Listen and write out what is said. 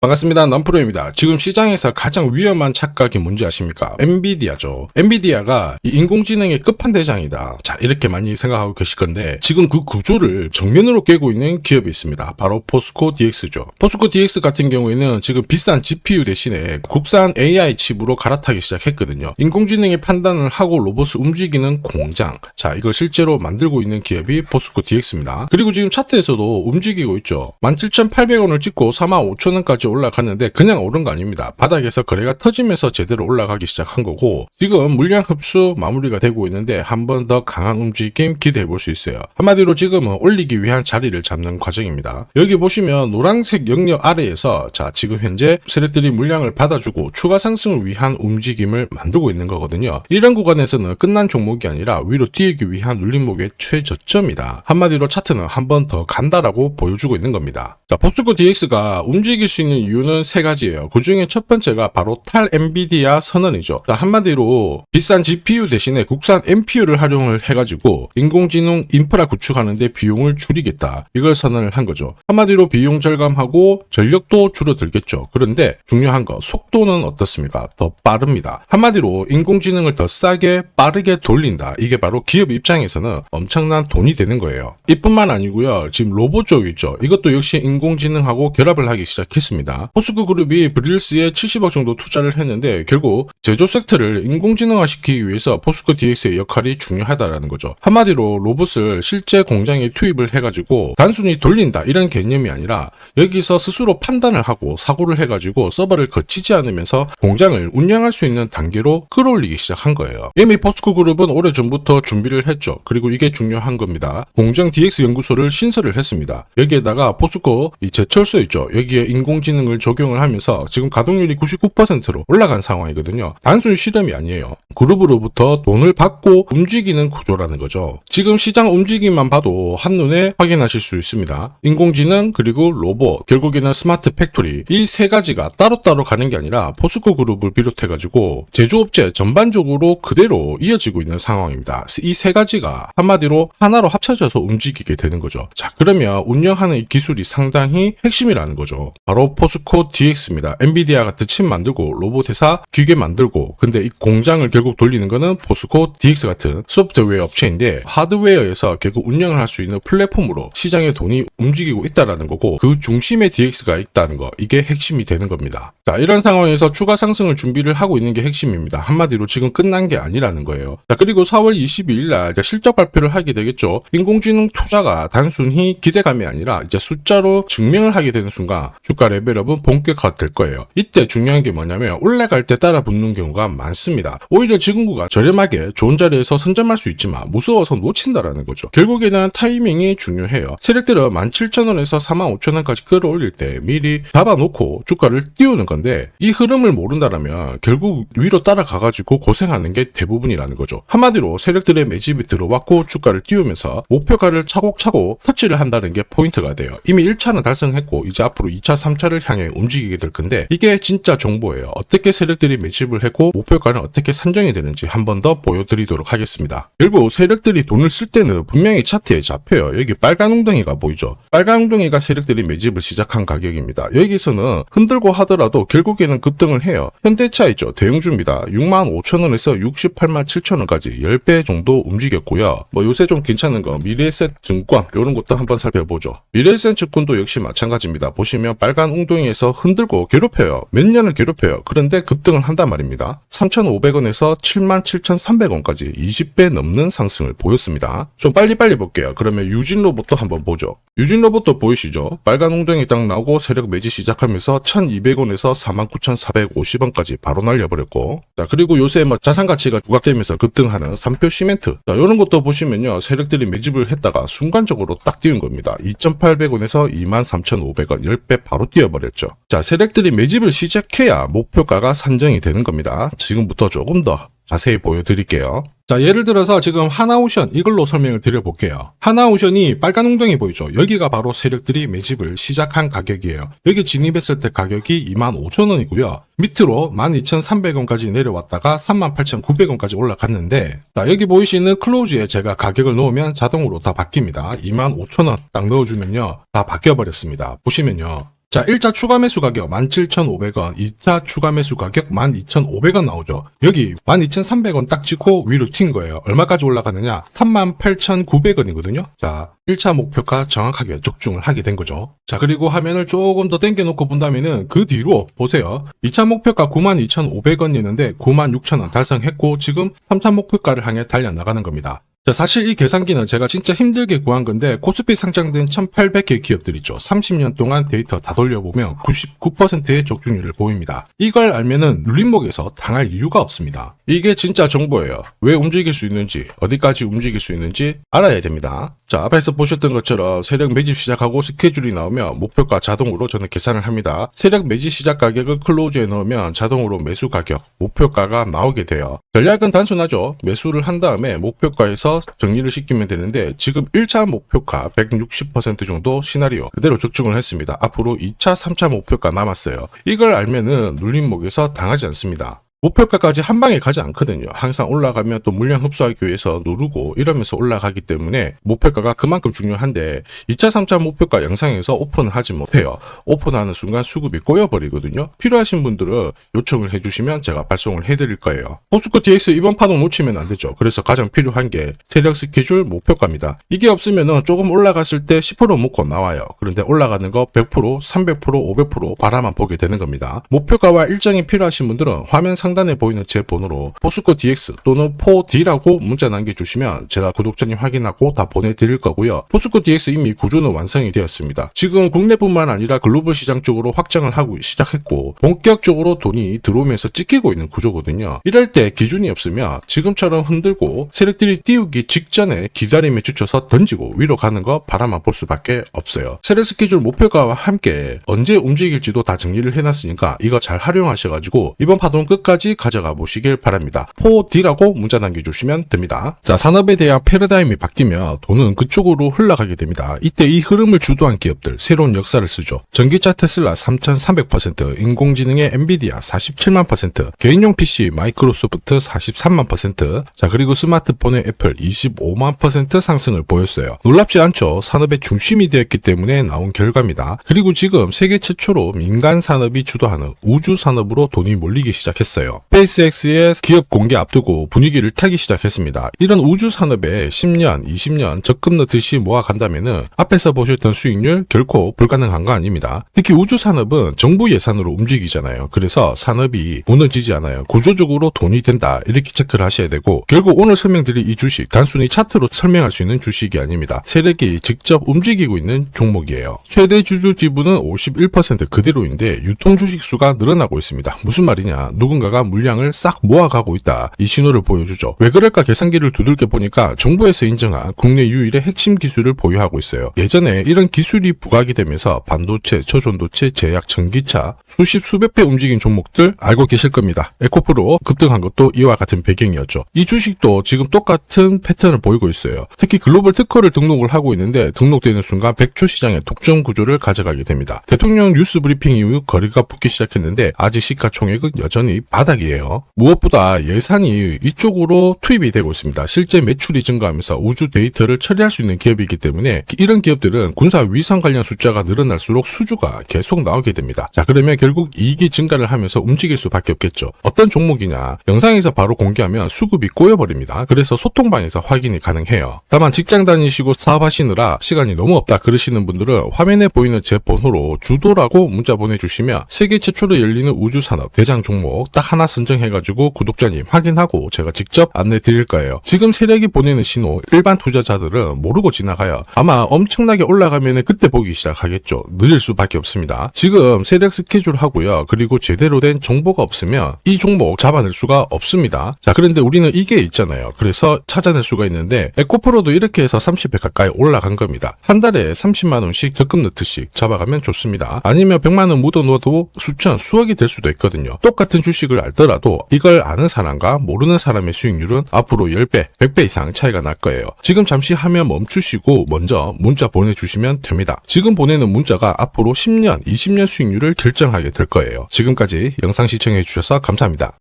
반갑습니다. 남프로입니다. 지금 시장에서 가장 위험한 착각이 뭔지 아십니까? 엔비디아죠. 엔비디아가 이 인공지능의 끝판대장이다. 자, 이렇게 많이 생각하고 계실 건데 지금 그 구조를 정면으로 깨고 있는 기업이 있습니다. 바로 포스코 DX죠. 포스코 DX 같은 경우에는 지금 비싼 GPU 대신에 국산 AI 칩으로 갈아타기 시작했거든요. 인공지능의 판단을 하고 로봇을 움직이는 공장. 자, 이걸 실제로 만들고 있는 기업이 포스코 DX입니다. 그리고 지금 차트에서도 움직이고 있죠. 17,800원을 찍고 45,000원까지 올라갔는데 그냥 오른 거 아닙니다. 바닥에서 거래가 터지면서 제대로 올라가기 시작한 거고 지금 물량 흡수 마무리가 되고 있는데 한 번 더 강한 움직임 기대해 볼 수 있어요. 한마디로 지금은 올리기 위한 자리를 잡는 과정입니다. 여기 보시면 노란색 영역 아래에서 자 지금 현재 세력들이 물량을 받아주고 추가 상승을 위한 움직임을 만들고 있는 거거든요. 이런 구간에서는 끝난 종목이 아니라 위로 뛰기 위한 눌림목의 최저점이다. 한마디로 차트는 한 번 더 간다라고 보여주고 있는 겁니다. 자, 포스코 DX가 움직일 수 있는 이유는 세 가지예요. 그 중에 첫 번째가 바로 탈 엔비디아 선언이죠. 자, 한마디로 비싼 GPU 대신에 국산 NPU를 활용을 해가지고 인공지능 인프라 구축하는데 비용을 줄이겠다. 이걸 선언을 한 거죠. 한마디로 비용 절감하고 전력도 줄어들겠죠. 그런데 중요한 거 속도는 어떻습니까? 더 빠릅니다. 한마디로 인공지능을 더 싸게 빠르게 돌린다. 이게 바로 기업 입장에서는 엄청난 돈이 되는 거예요. 이뿐만 아니고요. 지금 로봇 쪽 있죠. 이것도 역시 인공지능하고 결합을 하기 시작했습니다. 포스코 그룹이 브릴스에 70억 정도 투자를 했는데 결국 제조 섹터를 인공지능화 시키기 위해서 포스코 DX의 역할이 중요하다라는 거죠. 한마디로 로봇을 실제 공장에 투입을 해가지고 단순히 돌린다 이런 개념이 아니라 여기서 스스로 판단을 하고 사고를 해가지고 서버를 거치지 않으면서 공장을 운영할 수 있는 단계로 끌어올리기 시작한 거예요. 이미 포스코 그룹은 오래전부터 준비를 했죠. 그리고 이게 중요한 겁니다. 공정 DX 연구소를 신설을 했습니다. 여기에다가 포스코 이 제철소 있죠. 여기에 인공지능을 적용을 하면서 지금 가동률이 99%로 올라간 상황이거든요. 단순 실험이 아니에요. 그룹으로부터 돈을 받고 움직이는 구조라는 거죠. 지금 시장 움직임만 봐도 한눈에 확인하실 수 있습니다. 인공지능 그리고 로봇 결국에는 스마트 팩토리 이 세 가지가 따로따로 가는 게 아니라 포스코 그룹을 비롯해가지고 제조업체 전반적으로 그대로 이어지고 있는 상황입니다. 이 세 가지가 한마디로 하나로 합쳐져서 움직이게 되는 거죠. 자, 그러면 운영하는 이 기술이 상당히 핵심이라는 거죠. 바로 포스코 DX입니다. 엔비디아 같은 칩 만들고 로봇 회사 기계 만들고 근데 이 공장을 결국 돌리는 거는 포스코 DX 같은 소프트웨어 업체인데 하드웨어에서 결국 운영을 할 수 있는 플랫폼으로 시장의 돈이 움직이고 있다라는 거고 그 중심에 DX가 있다는 거 이게 핵심이 되는 겁니다. 자, 이런 상황에서 추가 상승을 준비를 하고 있는 게 핵심입니다. 한마디로 지금 끝난 게 아니라는 거예요. 자, 그리고 4월 22일 날 실적 발표를 하게 되겠죠. 인공지능 투자가 단순히 기대감이 아니라 이제 숫자로 증명을 하게 되는 순간 주가 레벨업은 본격화될 거예요. 이때 중요한 게 뭐냐면 올라갈 때 따라 붙는 경우가 많습니다. 오히려 지금구가 저렴하게 좋은 자리에서 선점할 수 있지만 무서워서 놓친다라는 거죠. 결국에는 타이밍이 중요해요. 세력들은 17,000원에서 45,000원까지 끌어올릴 때 미리 잡아놓고 주가를 띄우는 건데 이 흐름을 모른다라면 결국 위로 따라가가지고 고생하는 게 대부분이라는 거죠. 한마디로 세력들의 매집이 들어왔고 주가를 띄우면서 목표가를 차곡차곡 터치를 한다는 게 포인트가 돼요. 이미 1차는 달성했고 이제 앞으로 2차, 3차를 향해 움직이게 될 건데 이게 진짜 정보예요. 어떻게 세력들이 매집을 했고 목표가는 어떻게 산정이 되는지 한 번 더 보여드리도록 하겠습니다. 결국 세력들이 돈을 쓸 때는 분명히 차트에 잡혀요. 여기 빨간 웅덩이가 보이죠? 빨간 웅덩이가 세력들이 매집을 시작한 가격입니다. 여기서는 흔들고 하더라도 결국에는 급등을 해요. 현대차 있죠? 대형주입니다. 65,000원에서 687,000원까지 10배 정도 움직였고요. 요새 좀 괜찮은 거 미래에셋 증권 이런 것도 한번 살펴보죠. 미래에셋 증권도 역시 마찬가지입니다. 보시면 빨간 웅덩이에서 흔들고 괴롭혀요. 몇 년을 괴롭혀요. 그런데 급등을 한단 말입니다. 3,500원에서 77,300원까지 20배 넘는 상승을 보였습니다. 좀 빨리빨리 볼게요. 그러면 유진로봇도 한번 보죠. 유진로봇도 보이시죠? 빨간 웅덩이 딱 나오고 세력 매집 시작하면서 1,200원에서 49,450원까지 바로 날려버렸고 자, 그리고 요새 자산 가치가 부각되면서 급등하는 삼표 시멘트 자, 이런 것도 보시면요. 세력들이 매집을 했다가 순간적으로 딱 띄운 겁니다. 2,800원에서 23,500원 10배 바로 뛰어버렸죠. 자, 세력들이 매집을 시작해야 목표가가 산정이 되는 겁니다. 지금부터 조금 더 자세히 보여드릴게요. 자, 예를 들어서 지금 하나오션 이걸로 설명을 드려볼게요. 하나오션이 빨간 웅덩이 보이죠? 여기가 바로 세력들이 매집을 시작한 가격이에요. 여기 진입했을 때 가격이 25,000원이고요. 밑으로 12,300원까지 내려왔다가 38,900원까지 올라갔는데 자, 여기 보이시는 클로즈에 제가 가격을 넣으면 자동으로 다 바뀝니다. 25,000원 딱 넣어주면요. 다 바뀌어버렸습니다. 보시면요. 자, 1차 추가 매수 가격 17,500원, 2차 추가 매수 가격 12,500원 나오죠. 여기 12,300원 딱 찍고 위로 튄 거예요. 얼마까지 올라가느냐? 38,900원이거든요. 자, 1차 목표가 정확하게 적중을 하게 된 거죠. 자, 그리고 화면을 조금 더 당겨놓고 본다면은 그 뒤로 보세요. 2차 목표가 92,500원이었는데 96,000원 달성했고 지금 3차 목표가를 향해 달려나가는 겁니다. 자, 사실 이 계산기는 제가 진짜 힘들게 구한 건데 코스피 상장된 1800개 기업들 있죠. 30년 동안 데이터 다 돌려보면 99%의 적중률을 보입니다. 이걸 알면은 눌림목에서 당할 이유가 없습니다. 이게 진짜 정보예요. 왜 움직일 수 있는지, 어디까지 움직일 수 있는지 알아야 됩니다. 자, 앞에서 보셨던 것처럼 세력 매집 시작하고 스케줄이 나오면 목표가 자동으로 저는 계산을 합니다. 세력 매집 시작 가격을 클로즈에 넣으면 자동으로 매수 가격, 목표가가 나오게 돼요. 전략은 단순하죠. 매수를 한 다음에 목표가에서 정리를 시키면 되는데 지금 1차 목표가 160% 정도 시나리오 그대로 적중을 했습니다. 앞으로 2차, 3차 목표가 남았어요. 이걸 알면은 눌림목에서 당하지 않습니다. 목표가까지 한 방에 가지 않거든요. 항상 올라가면 또 물량 흡수하기 위해서 누르고 이러면서 올라가기 때문에 목표가가 그만큼 중요한데 2차, 3차 목표가 영상에서 오픈을 하지 못해요. 오픈하는 순간 수급이 꼬여버리거든요. 필요하신 분들은 요청을 해주시면 제가 발송을 해드릴 거예요. 포스코 DX 이번 파동 놓치면 안 되죠. 그래서 가장 필요한 게 세력 스케줄 목표가입니다. 이게 없으면은 조금 올라갔을 때 10% 묶고 나와요. 그런데 올라가는 거 100%, 300%, 500% 바라만 보게 되는 겁니다. 목표가와 일정이 필요하신 분들은 화면 상단에 보이는 제 번호로 포스코 DX 또는 4D라고 문자 남겨주시면 제가 구독자님 확인하고 다 보내드릴 거고요. 포스코 DX 이미 구조는 완성이 되었습니다. 지금 국내뿐만 아니라 글로벌 시장 쪽으로 확장을 하고 시작했고 본격적으로 돈이 들어오면서 찍히고 있는 구조거든요. 이럴 때 기준이 없으면 지금처럼 흔들고 세력들이 띄우기 직전에 기다림에 지쳐서 던지고 위로 가는 거 바라만 볼 수밖에 없어요. 세력 스케줄 목표가와 함께 언제 움직일지도 다 정리를 해놨으니까 이거 잘 활용하셔가지고 이번 파동 끝까지 가져가 보시길 바랍니다. 4D라고 문자 남겨주시면 됩니다. 자, 산업에 대한 패러다임이 바뀌면 돈은 그쪽으로 흘러가게 됩니다. 이때 이 흐름을 주도한 기업들 새로운 역사를 쓰죠. 전기차 테슬라 3,300%, 인공지능의 엔비디아 47만%, 개인용 PC 마이크로소프트 43만%, 자, 그리고 스마트폰의 애플 25만% 상승을 보였어요. 놀랍지 않죠? 산업의 중심이 되었기 때문에 나온 결과입니다. 그리고 지금 세계 최초로 민간 산업이 주도하는 우주 산업으로 돈이 몰리기 시작했어요. 스페이스X의 기업 공개 앞두고 분위기를 타기 시작했습니다. 이런 우주 산업에 10년, 20년 적금 넣듯이 모아간다면은 앞에서 보셨던 수익률 결코 불가능한 거 아닙니다. 특히 우주 산업은 정부 예산으로 움직이잖아요. 그래서 산업이 무너지지 않아요. 구조적으로 돈이 된다 이렇게 체크를 하셔야 되고 결국 오늘 설명드릴 이 주식 단순히 차트로 설명할 수 있는 주식이 아닙니다. 세력이 직접 움직이고 있는 종목이에요. 최대 주주 지분은 51% 그대로인데 유통 주식 수가 늘어나고 있습니다. 무슨 말이냐? 누군가가 물량을 싹 모아가고 있다. 이 신호를 보여주죠. 왜 그럴까 계산기를 두들겨 보니까 정부에서 인정한 국내 유일의 핵심 기술을 보유하고 있어요. 예전에 이런 기술이 부각이 되면서 반도체, 저전도체, 제약, 전기차 수십 수백 배 움직인 종목들 알고 계실 겁니다. 에코프로 급등한 것도 이와 같은 배경이었죠. 이 주식도 지금 똑같은 패턴을 보이고 있어요. 특히 글로벌 특허를 등록을 하고 있는데 등록되는 순간 100조 시장의 독점 구조를 가져가게 됩니다. 대통령 뉴스 브리핑 이후 거리가 붙기 시작했는데 아직 시가총액은 여전히 바닥이에요. 무엇보다 예산이 이쪽으로 투입이 되고 있습니다. 실제 매출이 증가하면서 우주 데이터를 처리할 수 있는 기업이기 때문에 이런 기업들은 군사 위성 관련 숫자가 늘어날수록 수주가 계속 나오게 됩니다. 자, 그러면 결국 이익이 증가를 하면서 움직일 수밖에 없겠죠. 어떤 종목이냐? 영상에서 바로 공개하면 수급이 꼬여버립니다. 그래서 소통방에서 확인이 가능해요. 다만 직장 다니시고 사업하시느라 시간이 너무 없다 그러시는 분들은 화면에 보이는 제 번호로 주도라고 문자 보내주시면 세계 최초로 열리는 우주산업 대장 종목 딱 하나 선정해가지고 구독자님 확인하고 제가 직접 안내 드릴 거예요. 지금 세력이 보내는 신호 일반 투자자들은 모르고 지나가요. 아마 엄청나게 올라가면 그때 보기 시작하겠죠. 늦을 수밖에 없습니다. 지금 세력 스케줄 하고요. 그리고 제대로 된 정보가 없으면 이 종목 잡아낼 수가 없습니다. 자, 그런데 우리는 이게 있잖아요. 그래서 찾아낼 수가 있는데 에코프로도 이렇게 해서 30배 가까이 올라간 겁니다. 한 달에 30만 원씩 적금 넣듯이 잡아가면 좋습니다. 아니면 100만 원 묻어 놓아도 수천, 수억이 될 수도 있거든요. 똑같은 주식을 알더라도 이걸 아는 사람과 모르는 사람의 수익률은 앞으로 10배, 100배 이상 차이가 날 거예요. 지금 잠시 화면 멈추시고 먼저 문자 보내주시면 됩니다. 지금 보내는 문자가 앞으로 10년, 20년 수익률을 결정하게 될 거예요. 지금까지 영상 시청해 주셔서 감사합니다.